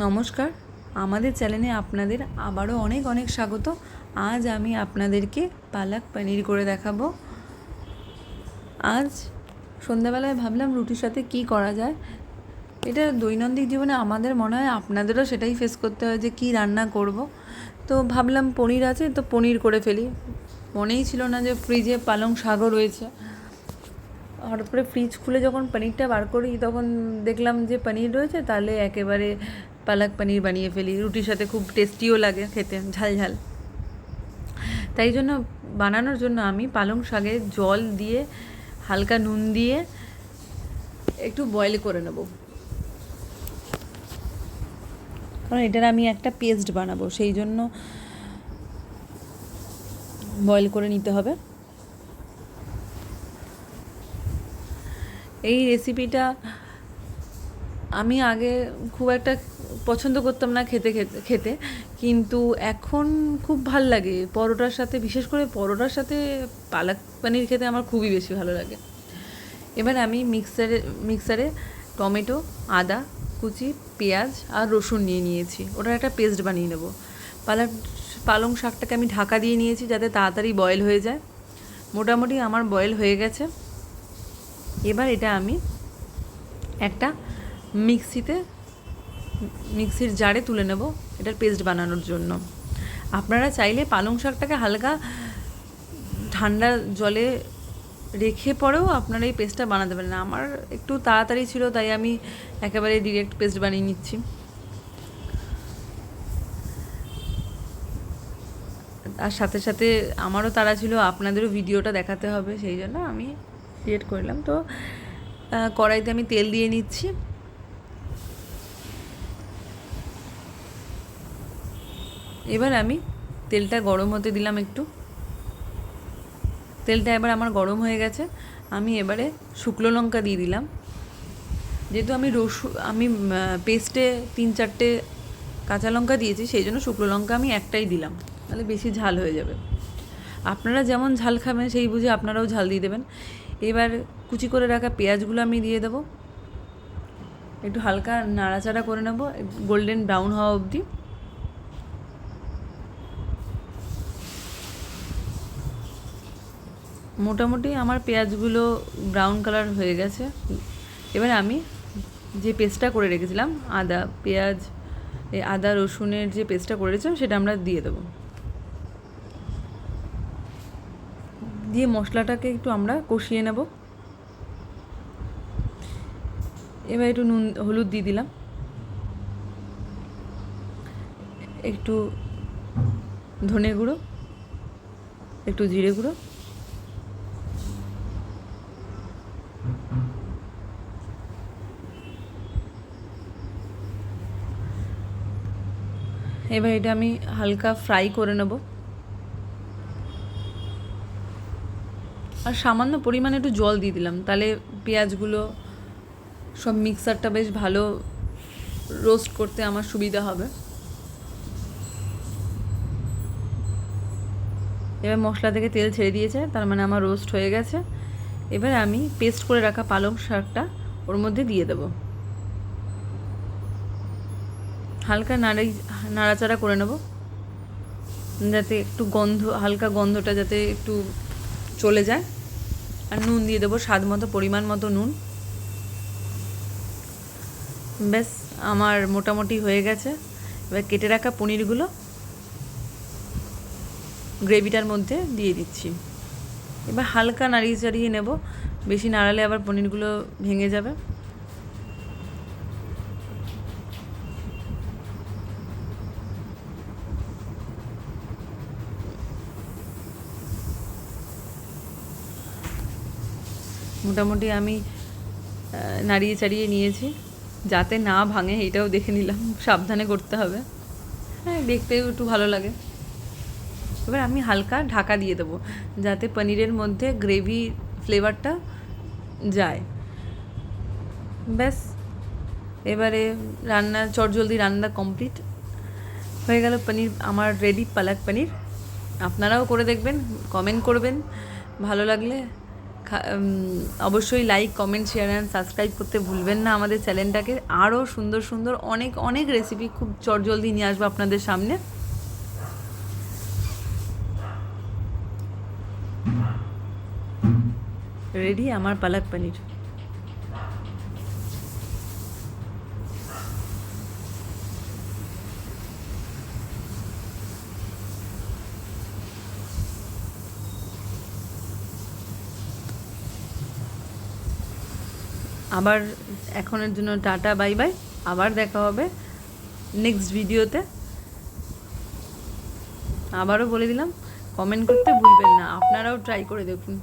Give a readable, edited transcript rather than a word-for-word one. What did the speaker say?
নমস্কার, আমাদের চ্যানেলে আপনাদের আবারও অনেক অনেক স্বাগত। আজ আমি আপনাদেরকে পালক পনির করে দেখাবো। আজ সন্ধ্যাবেলায় ভাবলাম রুটির সাথে কি করা যায়। এটা দৈনন্দিন জীবনে আমাদের মনে হয় আপনাদেরও সেটাই ফেস করতে হয় যে কি রান্না করব। তো ভাবলাম পনির আছে তো পনির করে ফেলি। মনেই ছিল না যে ফ্রিজে পালং শাকও রয়েছে। হঠাৎ করে ফ্রিজ খুলে যখন পনিরটা বার করি তখন দেখলাম যে পনির রয়েছে, তাহলে একেবারে পালক পনির বানিয়ে ফেলি। রুটির সাথে খুব টেস্টিও লাগে খেতে, ঝাল ঝাল। তাই জন্য বানানোর জন্য আমি পালং শাকে জল দিয়ে হালকা নুন দিয়ে একটু বয়েল করে নেব, কারণ এটার আমি একটা পেস্ট বানাবো, সেই জন্য বয়েল করে নিতে হবে। এই রেসিপিটা আমি আগে খুব একটা পছন্দ করতাম না খেতে, কিন্তু এখন খুব ভাল লাগে পরোটার সাথে, বিশেষ করে পরোটার সাথে পালক পনির খেতে আমার খুবই বেশি ভালো লাগে। এবার আমি মিক্সারে টমেটো, আদা কুচি, পেঁয়াজ আর রসুন নিয়েছি। ওটার একটা পেস্ট বানিয়ে নেব। পালং শাকটাকে আমি ঢাকা দিয়ে নিয়েছি যাতে তাড়াতাড়ি বয়েল হয়ে যায়। মোটামুটি আমার বয়েল হয়ে গেছে। এবার এটা আমি একটা মিক্সির জারে তুলে নেব এটার পেস্ট বানানোর জন্য। আপনারা চাইলে পালং শাকটাকে হালকা ঠান্ডা জলে রেখে পরেও আপনারা এই পেস্টটা বানাতে পারেন। আমার একটু তাড়াতাড়ি ছিল তাই আমি একেবারে ডিরেক্ট পেস্ট বানিয়ে নিচ্ছি। আর সাথে সাথে আমারও তাড়া ছিল, আপনাদেরও ভিডিওটা দেখাতে হবে, সেই জন্য আমি ক্রিয়েট করলাম। তো কড়াইতে আমি তেল দিয়ে নিচ্ছি। এবার আমি তেলটা গরম হতে দিলাম একটু। তেলটা এবার আমার গরম হয়ে গেছে। আমি এবারে শুকনো লঙ্কা দিয়ে দিলাম। যেহেতু আমি পেস্টে 3-4টে কাঁচা লঙ্কা দিয়েছি, সেই জন্য শুকনো লঙ্কা আমি একটাই দিলাম, তাহলে বেশি ঝাল হয়ে যাবে। আপনারা যেমন ঝাল খাবেন সেই বুঝে আপনারাও ঝাল দিয়ে দেবেন। এবার কুচি করে রাখা পেঁয়াজগুলো আমি দিয়ে দেবো। একটু হালকা নাড়াচাড়া করে নেব গোল্ডেন ব্রাউন হওয়া অবধি। মোটামুটি আমার পেঁয়াজগুলো ব্রাউন কালার হয়ে গেছে। এবার আমি যে পেস্টটা করে রেখেছিলাম আদা রসুনের যে পেস্টটা করে রেখেছিলাম সেটা আমরা দিয়ে দেবো। দিয়ে মশলাটাকে একটু আমরা কষিয়ে নেব। এবার একটু হলুদ দিয়ে দিলাম, একটু ধনে গুঁড়ো, একটু জিরে গুঁড়ো, এবার এটা আমি হালকা ফ্রাই করে নেব। আর সামান্য পরিমাণে একটু জল দিয়ে দিলাম, তাহলে পেঁয়াজগুলো সব মিক্সারটা বেশ ভালো রোস্ট করতে আমার সুবিধা হবে। এবার মশলা থেকে তেল ছেড়ে দিয়েছে, তার মানে আমার রোস্ট হয়ে গেছে। এবার আমি পেস্ট করে রাখা পালং শাকটা ওর মধ্যে দিয়ে দেব। হালকা নাড়াচাড়া করে নেব যাতে একটু হালকা গন্ধটা যাতে একটু চলে যায়। আর নুন দিয়ে দেবো স্বাদ মতো, পরিমাণ মতো নুন। ব্যাস আমার মোটামুটি হয়ে গেছে। এবার কেটে রাখা পনিরগুলো গ্রেভিটার মধ্যে দিয়ে দিচ্ছি। এবার হালকা নাড়িয়ে চাড়িয়ে নেব, বেশি নাড়ালে আবার পনিরগুলো ভেঙে যাবে। মোটামুটি আমি নাড়িয়ে চাড়িয়ে নিয়েছি, যাতে না ভাঙে এটাও দেখে নিলাম, সাবধানে করতে হবে। হ্যাঁ, দেখতেও একটু ভালো লাগে। এবার আমি হালকা ঢাকা দিয়ে দেবো যাতে পনিরের মধ্যে গ্রেভি ফ্লেভারটা যায়। ব্যাস এবারে চটজলদি রান্না কমপ্লিট হয়ে গেল। পনির আমার রেডি, পালক পনির। আপনারাও করে দেখবেন, কমেন্ট করবেন, ভালো লাগলে অবশ্যই like, comment, share and subscribe করতে ভুলবেন না আমাদের চ্যানেলটাকে। আরও সুন্দর সুন্দর অনেক অনেক রেসিপি খুব চটজলদি নিয়ে আসবো আপনাদের সামনে। রেডি আমার পালক পনির। আবার এখনের জন্য টাটা, বাই বাই। আবার দেখা হবে নেক্সট ভিডিওতে। আবারও বলে দিলাম, কমেন্ট করতে ভুলবেন না, আপনারাও ট্রাই করে দেখুন।